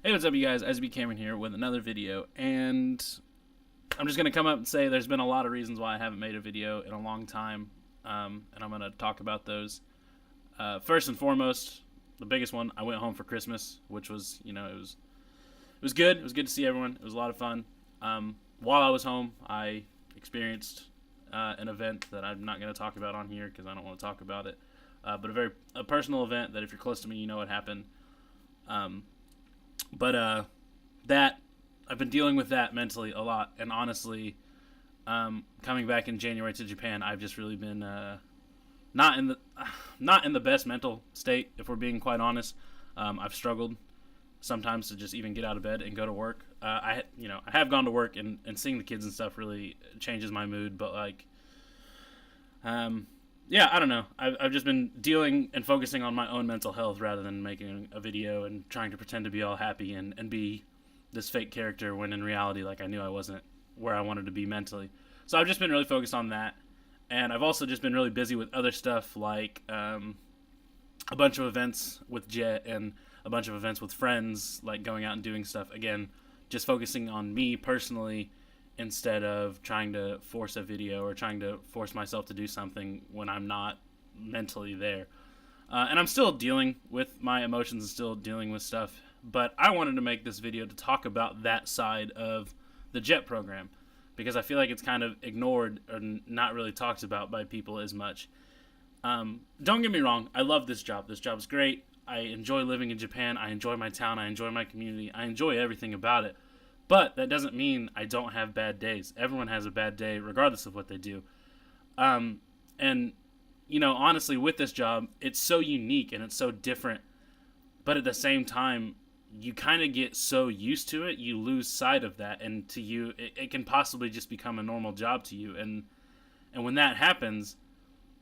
Hey, what's up, you guys? iZaBeCameron here with another video, and I'm just going to come up and say there's been a lot of reasons why I haven't made a video in a long time, and I'm going to talk about those. First and foremost, the biggest one, I went home for Christmas, which was, it was good. It was good to see everyone. It was a lot of fun. While I was home, I experienced an event that I'm not going to talk about on here because I don't want to talk about it, but a personal event that if you're close to me, you know what happened. But that I've been dealing with that mentally a lot, and honestly, coming back in January to Japan, I've just really been not in the best mental state. If we're being quite honest, I've struggled sometimes to just even get out of bed and go to work. I have gone to work, and seeing the kids and stuff really changes my mood. But yeah, I don't know. I've just been dealing and focusing on my own mental health rather than making a video and trying to pretend to be all happy and be this fake character when in reality, I knew I wasn't where I wanted to be mentally. So I've just been really focused on that. And I've also just been really busy with other stuff like a bunch of events with Jet and a bunch of events with friends, like going out and doing stuff. Again, just focusing on me personally instead of trying to force a video or trying to force myself to do something when I'm not mentally there. And I'm still dealing with my emotions and still dealing with stuff, but I wanted to make this video to talk about that side of the JET program because I feel like it's kind of ignored or not really talked about by people as much. Don't get me wrong, I love this job. This job's great. I enjoy living in Japan. I enjoy my town. I enjoy my community. I enjoy everything about it. But that doesn't mean I don't have bad days. Everyone has a bad day regardless of what they do. And, honestly, with this job, it's so unique and it's so different. But at the same time, you kind of get so used to it, you lose sight of that. And to you, it can possibly just become a normal job to you. And when that happens,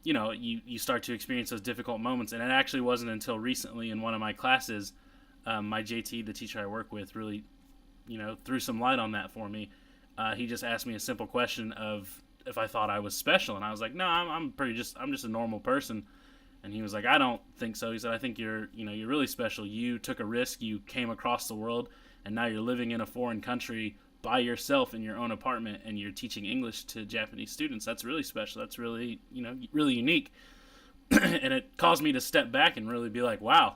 you start to experience those difficult moments. And it actually wasn't until recently in one of my classes, my JT, the teacher I work with, really threw some light on that for me. He just asked me a simple question of if I thought I was special, and I was like, no, I'm just a normal person. And he was like, I don't think so. He said, I think you're really special. You took a risk, you came across the world, and now you're living in a foreign country by yourself in your own apartment, and you're teaching English to Japanese students. That's really special. That's really, really unique. And it caused me to step back and really be like, wow,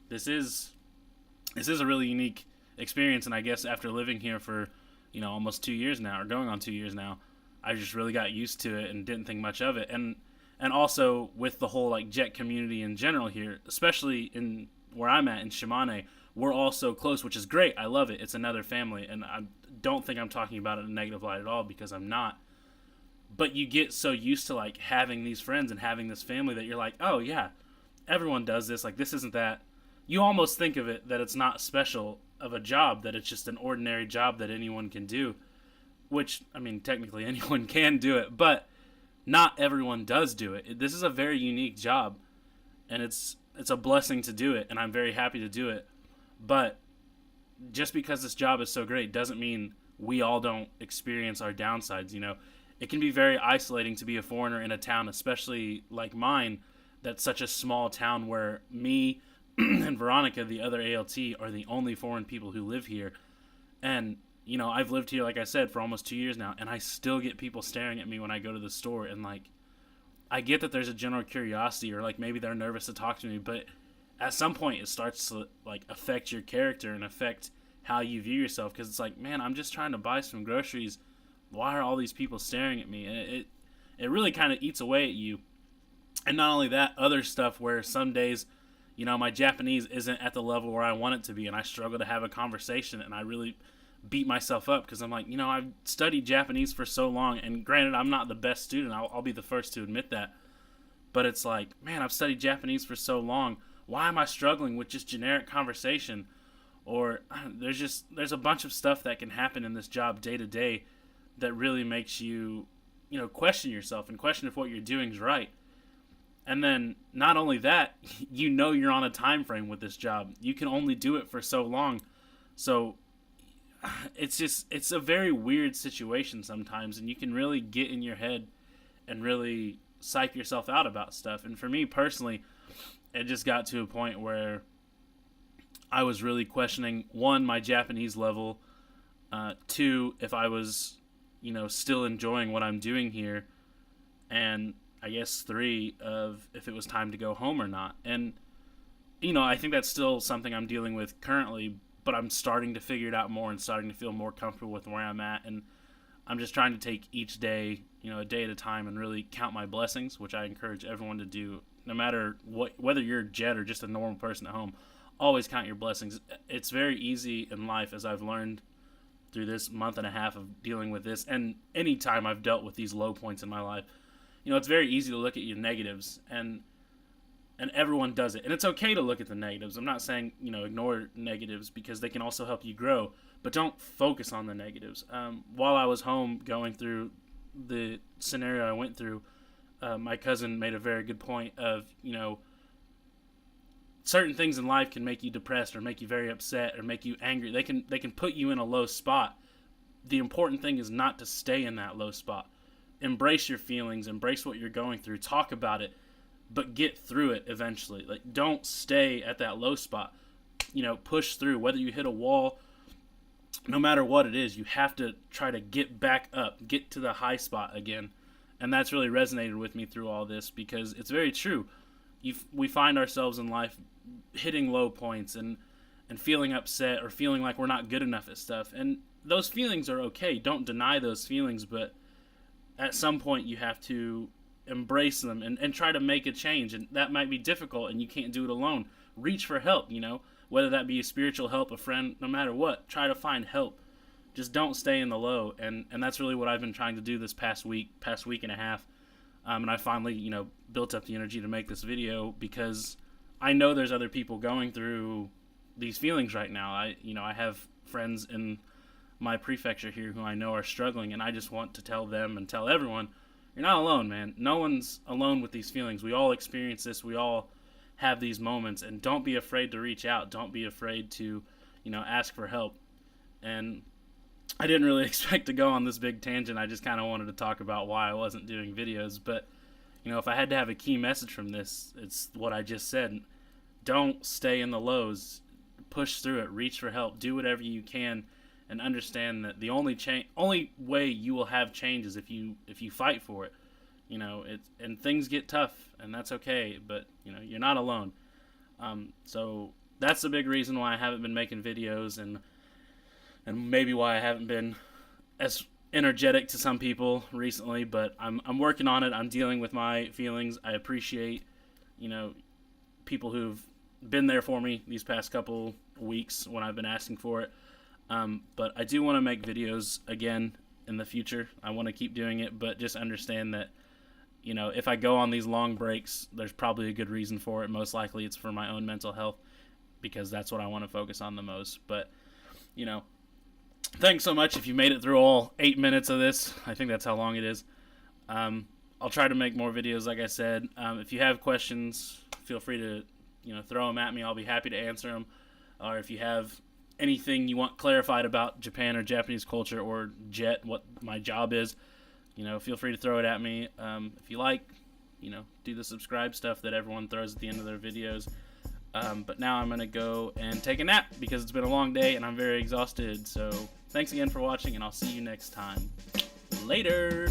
this is a really unique experience. And I guess after living here for almost 2 years now, or going on 2 years now, I just really got used to it and didn't think much of it. And also with the whole JET community in general here, especially in where I'm at in Shimane, we're all so close, which is great. I love it. It's another family, and I don't think I'm talking about it in a negative light at all, because I'm not. But you get so used to having these friends and having this family that you're like, oh yeah, everyone does this. This isn't that. You almost think of it that it's not special of a job, that it's just an ordinary job that anyone can do, which, I mean, technically anyone can do it, but not everyone does do it. This is a very unique job, and it's a blessing to do it, and I'm very happy to do it. But just because this job is so great doesn't mean we all don't experience our downsides. It can be very isolating to be a foreigner in a town, especially like mine, that's such a small town where me and Veronica, the other ALT, are the only foreign people who live here. And, I've lived here, like I said, for almost 2 years now, and I still get people staring at me when I go to the store. And, I get that there's a general curiosity, or, maybe they're nervous to talk to me, but at some point it starts to, affect your character and affect how you view yourself. Because it's like, man, I'm just trying to buy some groceries. Why are all these people staring at me? And it really kind of eats away at you. And not only that, other stuff where some days, my Japanese isn't at the level where I want it to be, and I struggle to have a conversation, and I really beat myself up because I'm like, I've studied Japanese for so long, and granted, I'm not the best student. I'll be the first to admit that. But it's like, man, I've studied Japanese for so long. Why am I struggling with just generic conversation? Or there's a bunch of stuff that can happen in this job day to day that really makes you, question yourself and question if what you're doing is right. And then not only that, you're on a time frame with this job. You can only do it for so long. So it's a very weird situation sometimes, and you can really get in your head and really psych yourself out about stuff. And for me personally, it just got to a point where I was really questioning, one, my Japanese level, two, if I was, still enjoying what I'm doing here, and I guess three, of if it was time to go home or not. And, I think that's still something I'm dealing with currently, but I'm starting to figure it out more and starting to feel more comfortable with where I'm at. And I'm just trying to take each day, a day at a time, and really count my blessings, which I encourage everyone to do, no matter whether you're Jet or just a normal person at home. Always count your blessings. It's very easy in life, as I've learned through this month and a half of dealing with this, and any time I've dealt with these low points in my life, it's very easy to look at your negatives, and everyone does it. And it's okay to look at the negatives. I'm not saying, ignore negatives, because they can also help you grow, but don't focus on the negatives. While I was home going through the scenario I went through, my cousin made a very good point of, certain things in life can make you depressed or make you very upset or make you angry. They can put you in a low spot. The important thing is not to stay in that low spot. Embrace your feelings, embrace what you're going through, talk about it, but get through it eventually. Like, don't stay at that low spot. Push through. Whether you hit a wall, no matter what it is, you have to try to get back up, get to the high spot again. And that's really resonated with me through all this, because it's very true. We find ourselves in life hitting low points and feeling upset or feeling like we're not good enough at stuff. And those feelings are okay. Don't deny those feelings, but at some point you have to embrace them and try to make a change. And that might be difficult, and you can't do it alone. Reach for help, whether that be a spiritual help, a friend, no matter what. Try to find help. Just don't stay in the low. And that's really what I've been trying to do this past week and a half. And I finally, built up the energy to make this video, because I know there's other people going through these feelings right now. I have friends in my prefecture here who I know are struggling, and I just want to tell them and tell everyone, you're not alone, man. No one's alone with these feelings. We all experience this. We all have these moments, and don't be afraid to reach out. Don't be afraid to, ask for help. And I didn't really expect to go on this big tangent. I just kind of wanted to talk about why I wasn't doing videos. But, if I had to have a key message from this, it's what I just said. Don't stay in the lows. Push through it. Reach for help. Do whatever you can, and understand that the only way you will have change is if you fight for it. And things get tough, and that's okay. But you're not alone. So that's the big reason why I haven't been making videos, and maybe why I haven't been as energetic to some people recently. But I'm working on it. I'm dealing with my feelings. I appreciate, people who've been there for me these past couple weeks when I've been asking for it. But I do want to make videos again in the future. I want to keep doing it, but just understand that, if I go on these long breaks, there's probably a good reason for it. Most likely it's for my own mental health, because that's what I want to focus on the most. But, thanks so much if you made it through all 8 minutes of this. I think that's how long it is. I'll try to make more videos, like I said. If you have questions, feel free to, throw them at me. I'll be happy to answer them. Or if you have anything you want clarified about Japan or Japanese culture or Jet, what my job is, feel free to throw it at me. If you like, do the subscribe stuff that everyone throws at the end of their videos. But now I'm going to go and take a nap, because it's been a long day and I'm very exhausted. So thanks again for watching, and I'll see you next time. Later!